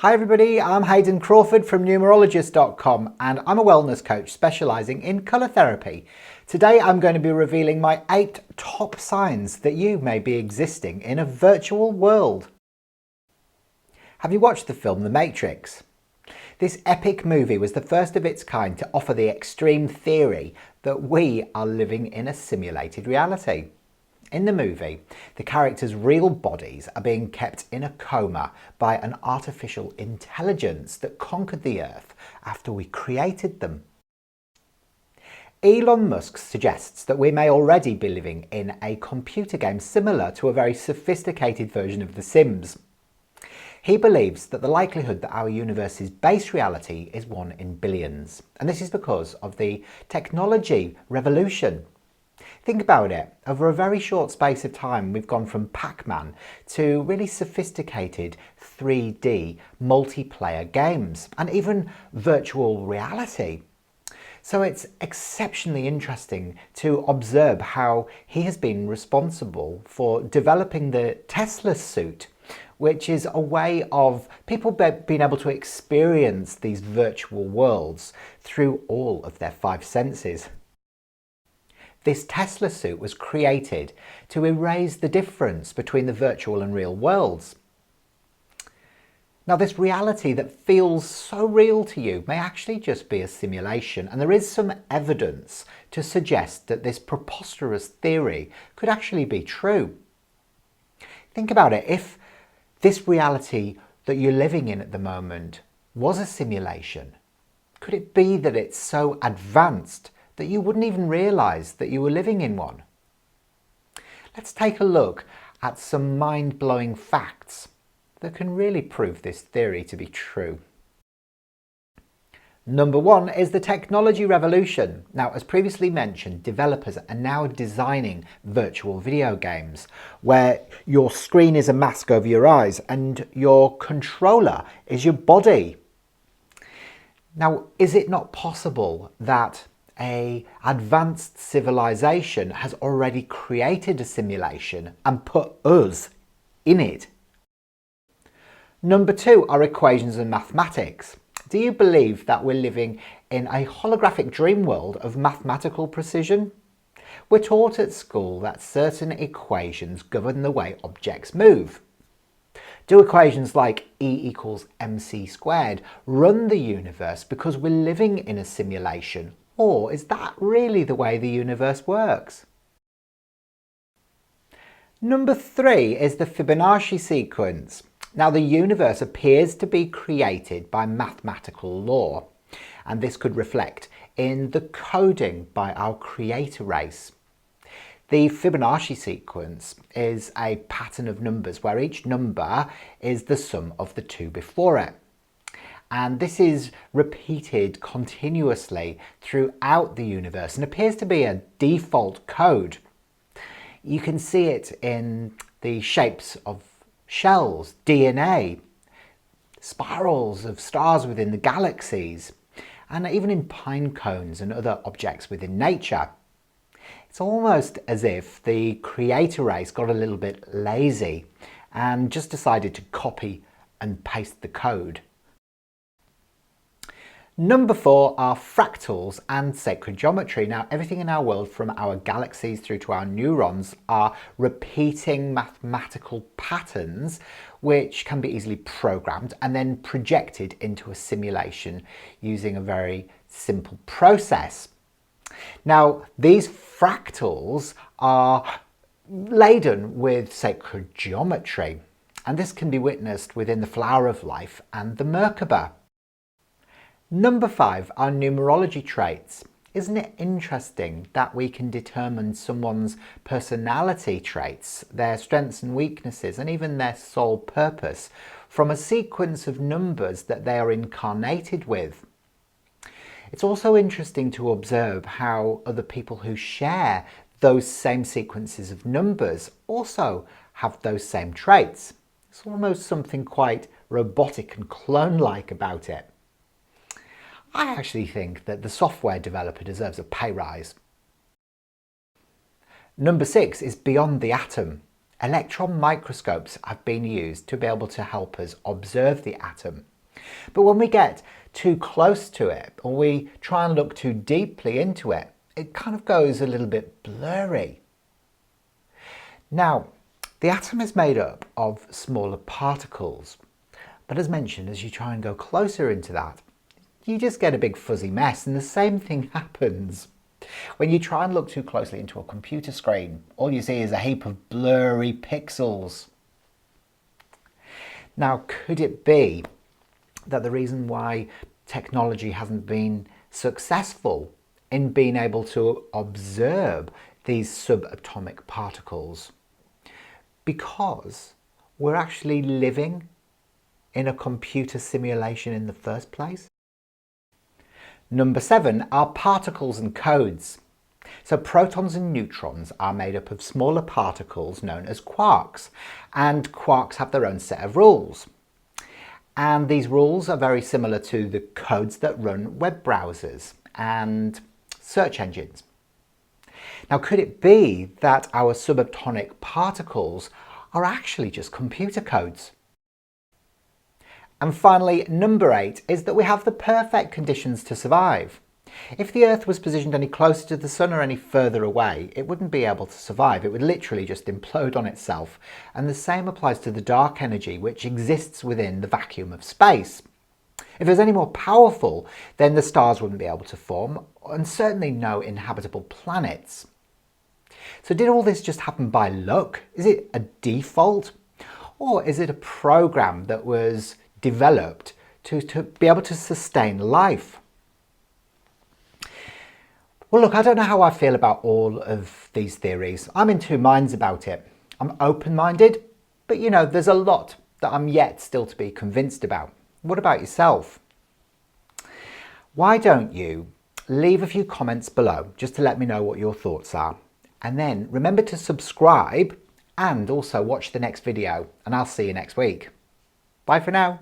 Hi everybody, I'm Hayden Crawford from Numerologist.com and I'm a wellness coach specialising in colour therapy. Today I'm going to be revealing my 8 top signs that you may be existing in a virtual world. Have you watched the film The Matrix? This epic movie was the first of its kind to offer the extreme theory that we are living in a simulated reality. In the movie, the characters' real bodies are being kept in a coma by an artificial intelligence that conquered the Earth after we created them. Elon Musk suggests that we may already be living in a computer game similar to a very sophisticated version of The Sims. He believes that the likelihood that our universe's base reality is 1 in billions, and this is because of the technology revolution. Think about it, over a very short space of time we've gone from Pac-Man to really sophisticated 3D multiplayer games and even virtual reality. So it's exceptionally interesting to observe how he has been responsible for developing the Teslasuit, which is a way of people being able to experience these virtual worlds through all of their 5 senses. This Teslasuit was created to erase the difference between the virtual and real worlds. Now, this reality that feels so real to you may actually just be a simulation, and there is some evidence to suggest that this preposterous theory could actually be true. Think about it, if this reality that you're living in at the moment was a simulation, could it be that it's so advanced that you wouldn't even realise that you were living in one? Let's take a look at some mind-blowing facts that can really prove this theory to be true. Number 1 is the technology revolution. Now, as previously mentioned, developers are now designing virtual video games where your screen is a mask over your eyes and your controller is your body. Now, is it not possible that an advanced civilization has already created a simulation and put us in it? Number 2 are equations and mathematics. Do you believe that we're living in a holographic dream world of mathematical precision? We're taught at school that certain equations govern the way objects move. Do equations like E = mc squared run the universe because we're living in a simulation? Or is that really the way the universe works? Number 3 is the Fibonacci Sequence. Now, the universe appears to be created by mathematical law, and this could reflect in the coding by our creator race. The Fibonacci sequence is a pattern of numbers where each number is the sum of the 2 before it. And this is repeated continuously throughout the universe and appears to be a default code. You can see it in the shapes of shells, DNA, spirals of stars within the galaxies, and even in pine cones and other objects within nature. It's almost as if the creator race got a little bit lazy and just decided to copy and paste the code. Number 4 are fractals and sacred geometry. Now, everything in our world, from our galaxies through to our neurons, are repeating mathematical patterns which can be easily programmed and then projected into a simulation using a very simple process. Now, these fractals are laden with sacred geometry, and this can be witnessed within the flower of life and the Merkaba. Number 5 are numerology traits. Isn't it interesting that we can determine someone's personality traits, their strengths and weaknesses, and even their sole purpose from a sequence of numbers that they are incarnated with? It's also interesting to observe how other people who share those same sequences of numbers also have those same traits. It's almost something quite robotic and clone-like about it. I actually think that the software developer deserves a pay rise. Number 6 is beyond the atom. Electron microscopes have been used to be able to help us observe the atom. But when we get too close to it, or we try and look too deeply into it, it kind of goes a little bit blurry. Now, the atom is made up of smaller particles, but as mentioned, as you try and go closer into that, you just get a big fuzzy mess, and the same thing happens when you try and look too closely into a computer screen. All you see is a heap of blurry pixels. Now, could it be that the reason why technology hasn't been successful in being able to observe these subatomic particles? Because we're actually living in a computer simulation in the first place? Number 7 are particles and codes. So protons and neutrons are made up of smaller particles known as quarks, and quarks have their own set of rules. And these rules are very similar to the codes that run web browsers and search engines. Now, could it be that our subatomic particles are actually just computer codes? And finally, number 8 is that we have the perfect conditions to survive. If the Earth was positioned any closer to the Sun or any further away, it wouldn't be able to survive. It would literally just implode on itself. And the same applies to the dark energy, which exists within the vacuum of space. If it was any more powerful, then the stars wouldn't be able to form, and certainly no inhabitable planets. So did all this just happen by luck? Is it a default? Or is it a program that was developed to be able to sustain life? Well, look, I don't know how I feel about all of these theories. I'm in two minds about it. I'm open-minded, but you know, there's a lot that I'm yet still to be convinced about. What about yourself? Why don't you leave a few comments below just to let me know what your thoughts are? And then remember to subscribe and also watch the next video, and I'll see you next week. Bye for now.